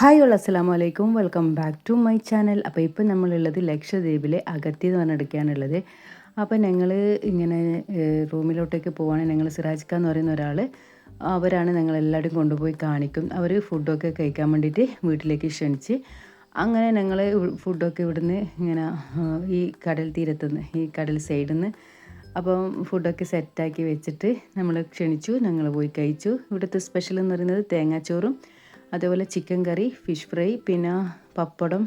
Hi all അസ്സലാമു അലൈക്കും, welcome back to my channel. അപ്പോൾ ഇപ്പം നമ്മളുള്ളത് ലക്ഷദ്വീപിലെ അഗത്തി എന്ന് പറഞ്ഞെടുക്കാനുള്ളത്. അപ്പോൾ ഞങ്ങൾ ഇങ്ങനെ റൂമിലോട്ടേക്ക് പോവുകയാണെങ്കിൽ ഞങ്ങൾ സിറാജ്ക്ക എന്ന് പറയുന്ന ഒരാൾ അവരാണ് ഞങ്ങളെല്ലാവരും കൊണ്ടുപോയി കാണിക്കും. അവർ ഫുഡൊക്കെ കഴിക്കാൻ വേണ്ടിയിട്ട് വീട്ടിലേക്ക് ക്ഷണിച്ച് അങ്ങനെ ഞങ്ങൾ ഫുഡൊക്കെ ഇവിടുന്ന് ഇങ്ങനെ ഈ കടൽ തീരത്തുനിന്ന് ഈ കടൽ സൈഡിൽ നിന്ന് അപ്പം ഫുഡൊക്കെ സെറ്റാക്കി വെച്ചിട്ട് നമ്മൾ ക്ഷണിച്ചു. ഞങ്ങൾ പോയി കഴിച്ചു. ഇവിടുത്തെ സ്പെഷ്യൽ എന്ന് പറയുന്നത് തേങ്ങാച്ചോറും അതേപോലെ ചിക്കൻ കറി, ഫിഷ് ഫ്രൈ, പിന്നെ പപ്പടം,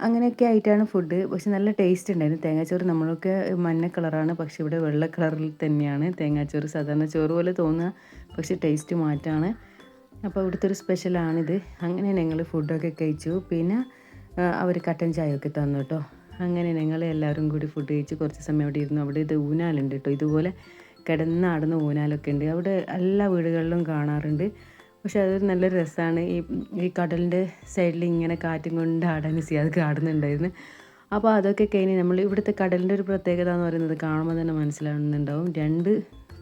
അങ്ങനെയൊക്കെ ആയിട്ടാണ് ഫുഡ്. പക്ഷെ നല്ല ടേസ്റ്റ് ഉണ്ടായിരുന്നു. തേങ്ങാച്ചോറ് നമ്മളൊക്കെ മഞ്ഞ കളറാണ്, പക്ഷെ ഇവിടെ വെള്ള കളറിൽ തന്നെയാണ് തേങ്ങാച്ചോറ്. സാധാരണ ചോറ് പോലെ തോന്നുക, പക്ഷെ ടേസ്റ്റ് മാറ്റമാണ്. അപ്പോൾ ഇവിടുത്തെ ഒരു സ്പെഷ്യലാണിത്. അങ്ങനെ ഞങ്ങൾ ഫുഡൊക്കെ കഴിച്ചു. പിന്നെ അവർ കട്ടൻ ചായയൊക്കെ തന്നു കേട്ടോ. അങ്ങനെ ഞങ്ങൾ എല്ലാവരും കൂടി ഫുഡ് കഴിച്ച് കുറച്ച് സമയം അവിടെ ഇരുന്നു. അവിടെ ഇത് ഊനാലുണ്ട് കേട്ടോ, ഇതുപോലെ കിടന്നാടുന്ന ഊനാലൊക്കെ ഉണ്ട്. അവിടെ എല്ലാ വീടുകളിലും കാണാറുണ്ട്. പക്ഷെ അതൊരു നല്ലൊരു രസമാണ്. ഈ കടലിൻ്റെ സൈഡിൽ ഇങ്ങനെ കാറ്റും കൊണ്ട് ആടാൻ അത് കാണുന്നുണ്ടായിരുന്നു. അപ്പോൾ അതൊക്കെ കഴിഞ്ഞ് നമ്മൾ ഇവിടുത്തെ കടലിൻ്റെ ഒരു പ്രത്യേകത എന്ന് പറയുന്നത് കാണുമ്പോൾ തന്നെ മനസ്സിലാവുന്നുണ്ടാവും. 2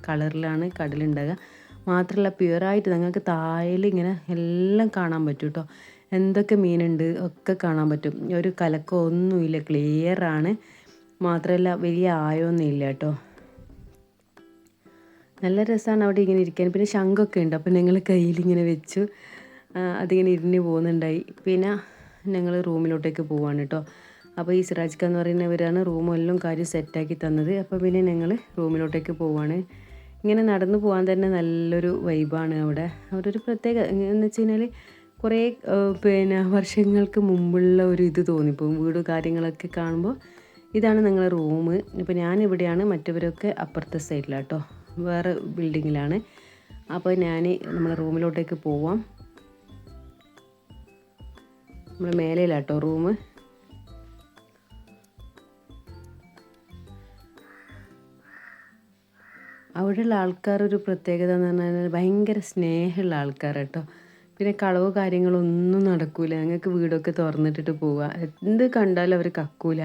കളറിലാണ് കടലുണ്ടാകുക. മാത്രമല്ല പ്യുവറായിട്ട് നിങ്ങൾക്ക് താഴയിൽ ഇങ്ങനെ എല്ലാം കാണാൻ പറ്റും കേട്ടോ. എന്തൊക്കെ മീനുണ്ട് ഒക്കെ കാണാൻ പറ്റും. ഒരു കലക്കോ ഒന്നുമില്ല, ക്ലിയറാണ്. മാത്രമല്ല വലിയ ആയമൊന്നും ഇല്ല കേട്ടോ. നല്ല രസമാണ് അവിടെ ഇങ്ങനെ ഇരിക്കാൻ. പിന്നെ ശംഖൊക്കെ ഉണ്ട്, അപ്പോൾ ഞങ്ങൾ കയ്യിലിങ്ങനെ വെച്ചു അതിങ്ങനെ ഇരുന്ന് പോകുന്നുണ്ടായി. പിന്നെ ഞങ്ങൾ റൂമിലോട്ടേക്ക് പോവാണ് കേട്ടോ. അപ്പോൾ ഈ സിറാജ്ക്ക എന്ന് പറയുന്നവരാണ് റൂമെല്ലാം കാര്യം സെറ്റാക്കി തന്നത്. അപ്പോൾ പിന്നെ ഞങ്ങൾ റൂമിലോട്ടേക്ക് പോവാണ്. ഇങ്ങനെ നടന്നു പോകാൻ തന്നെ നല്ലൊരു വൈബാണ് അവിടെ. അവിടെ ഒരു പ്രത്യേക എന്ന് വെച്ച് കഴിഞ്ഞാൽ കുറേ പിന്നെ വർഷങ്ങൾക്ക് മുമ്പുള്ള ഒരു ഇത് തോന്നിപ്പോകും. വീട് കാര്യങ്ങളൊക്കെ കാണുമ്പോൾ ഇതാണ് ഞങ്ങളുടെ റൂം. ഇപ്പോൾ ഞാനിവിടെയാണ്, മറ്റവരൊക്കെ അപ്പുറത്തെ സൈഡിലാണ് കേട്ടോ, വേറെ ബിൽഡിങ്ങിലാണ്. അപ്പോൾ ഞാൻ നമ്മളെ റൂമിലോട്ടേക്ക് പോവാം. നമ്മൾ മേലെയിലാട്ടോ റൂം. അവിടെയുള്ള ആൾക്കാരൊരു പ്രത്യേകത എന്ന് പറഞ്ഞാൽ ഭയങ്കര സ്നേഹമുള്ള ആൾക്കാർ കേട്ടോ. പിന്നെ കളവോ കാര്യങ്ങളൊന്നും നടക്കൂല. ഞങ്ങൾക്ക് വീടൊക്കെ തുറന്നിട്ടിട്ട് പോവുക, എന്ത് കണ്ടാലും അവർ കക്കൂല.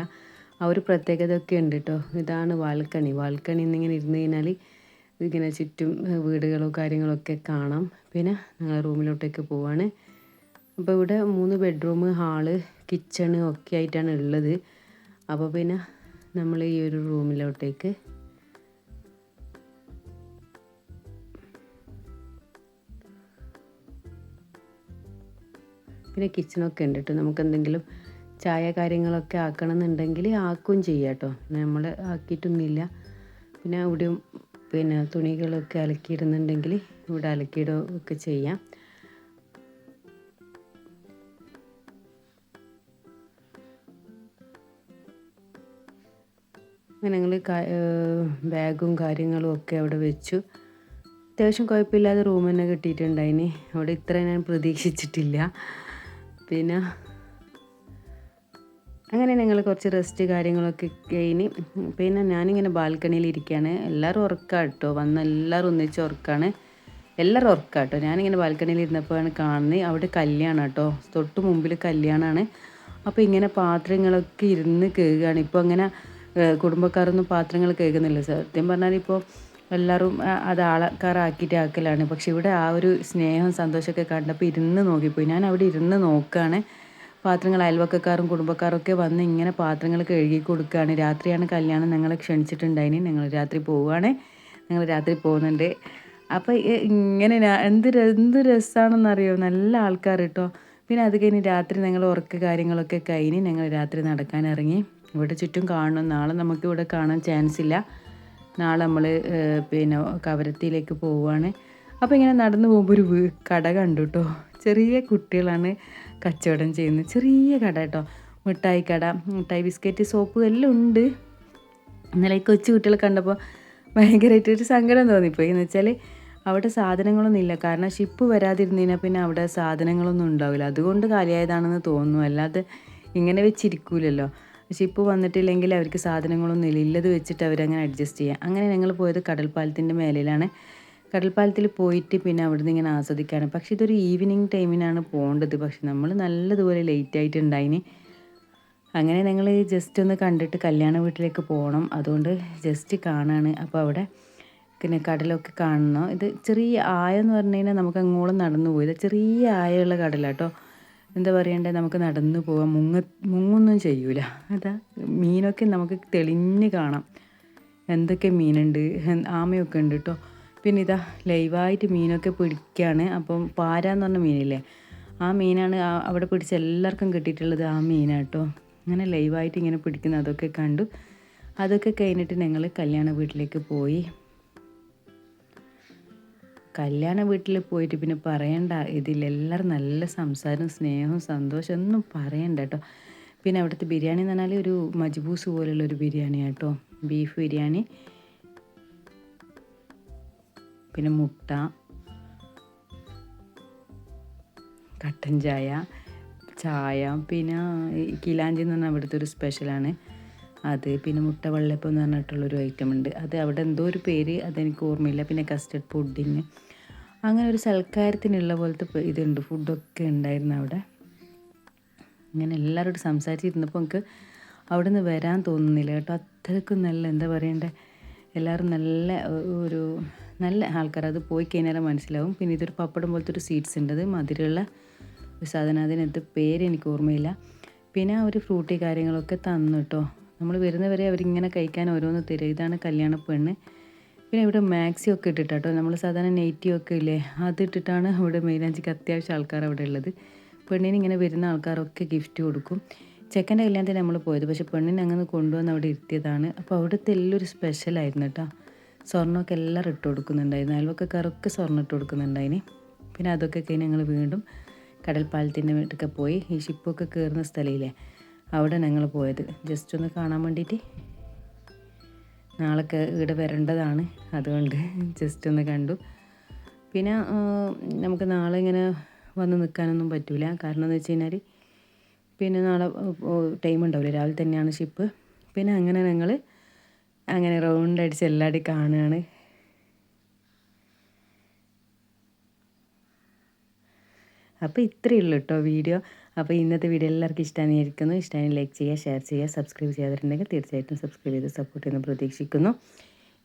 ആ ഒരു പ്രത്യേകത ഒക്കെ ഉണ്ട് കേട്ടോ. ഇതാണ് ബാൽക്കണി. ബാൽക്കണി എന്നിങ്ങനെ ഇരുന്ന് കഴിഞ്ഞാൽ ഇങ്ങനെ ചുറ്റും വീടുകളോ കാര്യങ്ങളൊക്കെ കാണാം. പിന്നെ ഞങ്ങൾ റൂമിലോട്ടേക്ക് പോവാണ്. അപ്പോൾ ഇവിടെ 3 ബെഡ്റൂം, ഹാള്, കിച്ചണ് ഒക്കെ ആയിട്ടാണ് ഉള്ളത്. അപ്പോൾ പിന്നെ നമ്മൾ ഈ ഒരു റൂമിലോട്ടേക്ക് പിന്നെ കിച്ചണൊക്കെ ഉണ്ട് കേട്ടോ. നമുക്ക് എന്തെങ്കിലും ചായ കാര്യങ്ങളൊക്കെ ആക്കണമെന്നുണ്ടെങ്കിൽ ആക്കുകയും ചെയ്യാം കേട്ടോ. നമ്മൾ ആക്കിയിട്ടൊന്നുമില്ല. പിന്നെ ഇവിടെയും പിന്നെ തുണികളൊക്കെ അലക്കിയിടുന്നുണ്ടെങ്കിൽ ഇവിടെ അലക്കിയിടുകയൊക്കെ ചെയ്യാം. അങ്ങനെ ഞങ്ങൾ ബാഗും കാര്യങ്ങളും ഒക്കെ അവിടെ വെച്ചു. അത്യാവശ്യം കുഴപ്പമില്ലാതെ റൂം തന്നെ കിട്ടിയിട്ടുണ്ടായിന്. അവിടെ ഇത്ര ഞാൻ പ്രതീക്ഷിച്ചിട്ടില്ല. പിന്നെ അങ്ങനെ ഞങ്ങൾ കുറച്ച് റെസ്റ്റ് കാര്യങ്ങളൊക്കെ കഴിഞ്ഞ് പിന്നെ ഞാനിങ്ങനെ ബാൽക്കണിയിൽ ഇരിക്കുകയാണ്. എല്ലാവരും ഉറക്കാണ് കേട്ടോ. വന്ന എല്ലാവരും ഒന്നിച്ച് ഉറക്കാണ്. എല്ലാവരും ഉറക്കാണ് കേട്ടോ. ഞാനിങ്ങനെ ബാൽക്കണിയിൽ ഇരുന്നപ്പോഴാണ് കാണുന്നത് അവിടെ കല്യാണം കേട്ടോ. തൊട്ട് മുമ്പിൽ കല്യാണമാണ്. അപ്പോൾ ഇങ്ങനെ പാത്രങ്ങളൊക്കെ ഇരുന്ന് കഴുകുകയാണ്. ഇപ്പോൾ അങ്ങനെ കുടുംബക്കാരൊന്നും പാത്രങ്ങൾ കഴുകുന്നില്ല. സത്യം പറഞ്ഞാൽ ഇപ്പോൾ എല്ലാവരും അത് ആൾക്കാരാക്കിയിട്ട് ആക്കലാണ്. പക്ഷെ ഇവിടെ ആ ഒരു സ്നേഹം സന്തോഷമൊക്കെ കണ്ടപ്പോൾ ഇരുന്ന് നോക്കിപ്പോയി. ഞാൻ അവിടെ ഇരുന്ന് നോക്കുകയാണ്. പാത്രങ്ങൾ അയൽവക്കക്കാരും കുടുംബക്കാരൊക്കെ വന്ന് ഇങ്ങനെ പാത്രങ്ങൾ കഴുകി കൊടുക്കുകയാണ്. രാത്രിയാണ് കല്യാണം. ഞങ്ങളെ ക്ഷണിച്ചിട്ടുണ്ടായിന്. ഞങ്ങൾ രാത്രി പോവുകയാണ്. ഞങ്ങൾ രാത്രി പോകുന്നുണ്ട്. അപ്പോൾ ഇങ്ങനെ എന്ത് രസമാണെന്നറിയോ, നല്ല ആൾക്കാർ കേട്ടോ. പിന്നെ അത് കഴിഞ്ഞ് രാത്രി ഞങ്ങൾ ഉറക്ക കാര്യങ്ങളൊക്കെ കഴിഞ്ഞ് ഞങ്ങൾ രാത്രി നടക്കാൻ ഇറങ്ങി. ഇവിടെ ചുറ്റും കാണണം. നാളെ നമുക്ക് ഇവിടെ കാണാൻ ചാൻസ് ഇല്ല. നാളെ നമ്മൾ പിന്നെ കവരത്തിയിലേക്ക് പോവുകയാണ്. അപ്പോൾ ഇങ്ങനെ നടന്നു പോകുമ്പോൾ ഒരു കട കണ്ടു കേട്ടോ. ചെറിയ കുട്ടികളാണ് കച്ചവടം ചെയ്യുന്നത്. ചെറിയ കട കേട്ടോ. മിഠായി കട, മിഠായി, ബിസ്ക്കറ്റ്, സോപ്പ് എല്ലാം ഉണ്ട്. ഇന്നലെ ഈ കൊച്ചു കുട്ടികളെ കണ്ടപ്പോൾ ഭയങ്കരമായിട്ടൊരു സങ്കടം തോന്നിപ്പോയി. എന്ന് വെച്ചാൽ അവിടെ സാധനങ്ങളൊന്നും ഇല്ല. കാരണം ഷിപ്പ് വരാതിരുന്നതിനാൽ പിന്നെ അവിടെ സാധനങ്ങളൊന്നും ഉണ്ടാവില്ല. അതുകൊണ്ട് കാലിയായതാണെന്ന് തോന്നുന്നു. അല്ലാതെ ഇങ്ങനെ വെച്ചിരിക്കൂലല്ലോ. ഷിപ്പ് വന്നിട്ടില്ലെങ്കിൽ അവർക്ക് സാധനങ്ങളൊന്നും ഇല്ല. ഇല്ലത് വെച്ചിട്ട് അവരങ്ങനെ അഡ്ജസ്റ്റ് ചെയ്യുക. അങ്ങനെ ഞങ്ങൾ പോയത് കടൽപ്പാലത്തിൻ്റെ മേലിലാണ്. കടൽപ്പാലത്തിൽ പോയിട്ട് പിന്നെ അവിടുന്ന് ഇങ്ങനെ ആസ്വദിക്കാണ്. പക്ഷേ ഇതൊരു ഈവനിങ് ടൈമിനാണ് പോകേണ്ടത്. പക്ഷെ നമ്മൾ നല്ലതുപോലെ ലേറ്റ് ആയിട്ടുണ്ടായിന്. അങ്ങനെ ഞങ്ങൾ ജസ്റ്റ് ഒന്ന് കണ്ടിട്ട് കല്യാണ വീട്ടിലേക്ക് പോകണം. അതുകൊണ്ട് ജസ്റ്റ് കാണാണ്. അപ്പോൾ അവിടെ പിന്നെ കടലൊക്കെ കാണണം. ഇത് ചെറിയ ആയം എന്ന് പറഞ്ഞു കഴിഞ്ഞാൽ നമുക്ക് അങ്ങോളം നടന്നു പോയത്. ചെറിയ ആയമുള്ള കടലാണ് കേട്ടോ. എന്താ പറയണ്ടേ, നമുക്ക് നടന്നു പോവാം, മുങ്ങൊന്നും ചെയ്യൂല. അതാ മീനൊക്കെ നമുക്ക് തെളിഞ്ഞ് കാണാം. എന്തൊക്കെ മീനുണ്ട്, ആമയൊക്കെ ഉണ്ട് കേട്ടോ. പിന്നെ ഇതാ ലൈവായിട്ട് മീനൊക്കെ പിടിക്കുകയാണ്. അപ്പം പാരാന്ന് പറഞ്ഞ മീനില്ലേ, ആ മീനാണ് അവിടെ പിടിച്ച് എല്ലാവർക്കും കിട്ടിയിട്ടുള്ളത്. ആ മീനാണ് കേട്ടോ. അങ്ങനെ ലൈവായിട്ട് ഇങ്ങനെ പിടിക്കുന്ന അതൊക്കെ കണ്ടു. അതൊക്കെ കഴിഞ്ഞിട്ട് ഞങ്ങൾ കല്യാണ വീട്ടിലേക്ക് പോയി. കല്യാണ വീട്ടിൽ പോയിട്ട് പിന്നെ പറയണ്ട, ഇതിലെല്ലാവരും നല്ല സംസാരവും സ്നേഹവും സന്തോഷം ഒന്നും പറയണ്ട കേട്ടോ. പിന്നെ അവിടുത്തെ ബിരിയാണി എന്ന് പറഞ്ഞാൽ ഒരു മജ്ബൂസ് പോലുള്ളൊരു ബിരിയാണി കേട്ടോ, ബീഫ് ബിരിയാണി. പിന്നെ മുട്ട, കട്ടൻ ചായ, ചായ, പിന്നെ കിലാഞ്ചി എന്ന് പറഞ്ഞാൽ അവിടുത്തെ ഒരു സ്പെഷ്യലാണ് അത്. പിന്നെ മുട്ട വെള്ളപ്പം എന്ന് പറഞ്ഞിട്ടുള്ളൊരു ഐറ്റം ഉണ്ട്, അത് അവിടെ എന്തോ ഒരു പേര്, അതെനിക്ക് ഓർമ്മയില്ല. പിന്നെ കസ്റ്റർഡ് പുഡിങ്, അങ്ങനെ ഒരു സൽക്കാരത്തിനുള്ള പോലത്തെ ഇതുണ്ട്, ഫുഡൊക്കെ ഉണ്ടായിരുന്നു അവിടെ. ഇങ്ങനെ എല്ലാവരോടും സംസാരിച്ചിരുന്നപ്പോൾ നമുക്ക് അവിടെ നിന്ന് വരാൻ തോന്നുന്നില്ല കേട്ടോ. അത്രയ്ക്കും നല്ല, എന്താ പറയണ്ടേ, എല്ലാവരും നല്ല ആൾക്കാർ. അത് പോയി കഴിഞ്ഞാൽ മനസ്സിലാവും. പിന്നെ ഇതൊരു പപ്പടം പോലത്തെ ഒരു സ്വീറ്റ്സ് ഉണ്ട്, അത് മധുരമുള്ള ഒരു സാധനം, അതിനകത്ത് പേര് എനിക്ക് ഓർമ്മയില്ല. പിന്നെ ഒരു ഫ്രൂട്ടി കാര്യങ്ങളൊക്കെ തന്നു കേട്ടോ. നമ്മൾ വരുന്നവരെ അവരിങ്ങനെ കഴിക്കാൻ ഓരോന്ന് തരും. ഇതാണ് കല്യാണ പെണ്ണ്. പിന്നെ ഇവിടെ മാക്സി ഒക്കെ ഇട്ടിട്ടാട്ടോ, നമ്മൾ സാധാരണ നെയ്റ്റി ഒക്കെ ഇല്ലേ, അതിട്ടിട്ടാണ് ഇവിടെ മൈലാഞ്ചിക്ക് അത്യാവശ്യം ആൾക്കാർ അവിടെ ഉള്ളത്. പെണ്ണിന് ഇങ്ങനെ വരുന്ന ആൾക്കാരൊക്കെ ഗിഫ്റ്റ് കൊടുക്കും. ചെക്കൻ്റെ കല്യാണത്തിന് നമ്മൾ പോയത്, പക്ഷേ പെണ്ണിനെ അങ്ങനെ കൊണ്ടുവന്ന് അവിടെ ഇരുത്തിയതാണ്. അപ്പോൾ അവിടുത്തെ എല്ലൊരു സ്പെഷ്യലായിരുന്നു കേട്ടോ. സ്വർണ്ണമൊക്കെ എല്ലാവരും ഇട്ട് കൊടുക്കുന്നുണ്ടായിരുന്നു, അയൽവക്കക്കാരൊക്കെ സ്വർണ്ണം ഇട്ട് കൊടുക്കുന്നുണ്ടായിന്. പിന്നെ അതൊക്കെ കഴിഞ്ഞ് ഞങ്ങൾ വീണ്ടും കടൽപ്പാലത്തിൻ്റെ വീട്ടിലൊക്കെ പോയി. ഈ ഷിപ്പൊക്കെ കയറുന്ന സ്ഥലമില്ലേ, അവിടെ ഞങ്ങൾ പോയത് ജസ്റ്റ് ഒന്ന് കാണാൻ വേണ്ടിയിട്ട്. നാളെ ഇവിടെ വരേണ്ടതാണ്, അതുകൊണ്ട് ജസ്റ്റ് ഒന്ന് കണ്ടു. പിന്നെ നമുക്ക് നാളെ ഇങ്ങനെ വന്ന് നിൽക്കാനൊന്നും പറ്റില്ല, കാരണം എന്ന് വെച്ച് കഴിഞ്ഞാൽ പിന്നെ നാളെ ടൈം ഉണ്ടാവില്ല, രാവിലെ തന്നെയാണ് ഷിപ്പ്. പിന്നെ അങ്ങനെ ഞങ്ങൾ അങ്ങനെ റൗണ്ട് അടിച്ച് എല്ലാവരുടെയും കാണുകയാണ്. അപ്പോൾ ഇത്രയേ ഉള്ളൂ കേട്ടോ വീഡിയോ. അപ്പോൾ ഇന്നത്തെ വീഡിയോ എല്ലാവർക്കും ഇഷ്ടമായിരിക്കുന്നു. ഇഷ്ടമായി ലൈക്ക് ചെയ്യുക, ഷെയർ ചെയ്യുക, സബ്സ്ക്രൈബ് ചെയ്യാതിട്ടുണ്ടെങ്കിൽ തീർച്ചയായിട്ടും സബ്സ്ക്രൈബ് ചെയ്ത് സപ്പോർട്ട് ചെയ്യുന്ന പ്രതീക്ഷിക്കുന്നു.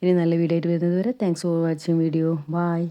ഇനി നല്ല വീഡിയോ ആയിട്ട് വരുന്നത് വരെ thanks for watching video. By.